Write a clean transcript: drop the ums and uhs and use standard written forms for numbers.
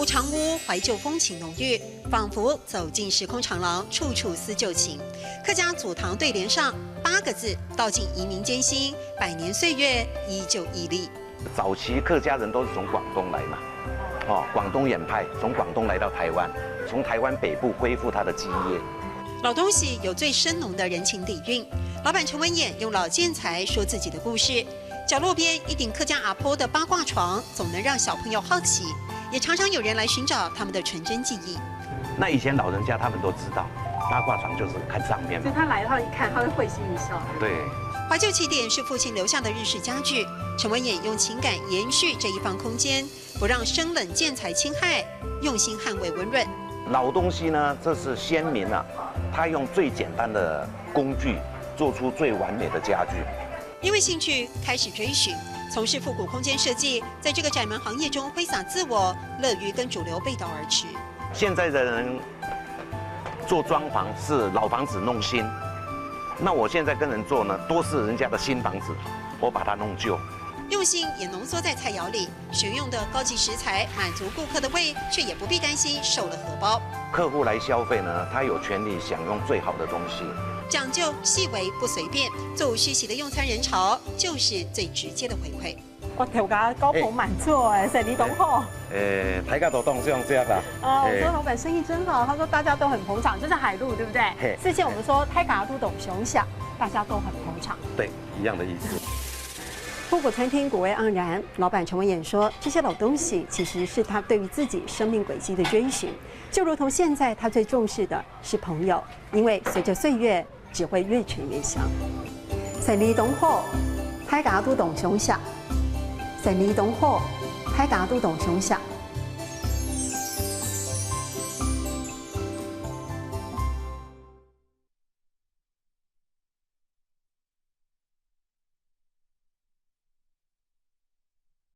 古长屋怀旧风情浓郁，仿佛走进时空长廊，处处思旧情。客家祖堂对联上8个字，道尽移民艰辛，100年岁月依旧屹立。早期客家人都是从广东来嘛，广东演派从广东来到台湾，从台湾北部恢复它的基业。老东西有最深浓的人情底蕴。老板陈文衍用老建材说自己的故事。角落边一顶客家阿婆的八卦床，总能让小朋友好奇，也常常有人来寻找他们的纯真记忆。那以前老人家他们都知道，八卦床就是看上面嘛。所以他来他一看，他会会心一笑。对。怀旧起点是父亲留下的日式家具，陈文衍用情感延续这一方空间，不让生冷建材侵害，用心捍卫温润。老东西呢，这是先民啊，他用最简单的工具做出最完美的家具。因为兴趣开始追寻，从事复古空间设计，在这个窄门行业中挥洒自我，乐于跟主流背道而驰。现在的人做装潢是老房子弄新，那我现在跟人做呢，都是人家的新房子，我把它弄旧。用心也浓缩在菜肴里，选用的高级食材满足顾客的胃，却也不必担心瘦了荷包。客户来消费呢，他有权利享用最好的东西。讲究细微不随便，座无虚席的用餐人潮就是最直接的回馈。我头家高朋满座哎，谁你懂好？大家都懂这样这样的。我说老板生意真好，他说大家都很捧场，就是海陆对不对？之前我们说大家都懂熊想，大家都很捧场。对，一样的意思。复古餐厅果味盎然，老板陈文衍说，这些老东西其实是他对于自己生命轨迹的追寻，就如同现在他最重视的是朋友，因为随着岁月只会越陈越香。谁你懂好，大家都懂熊想；谁你懂好，大家都懂熊想。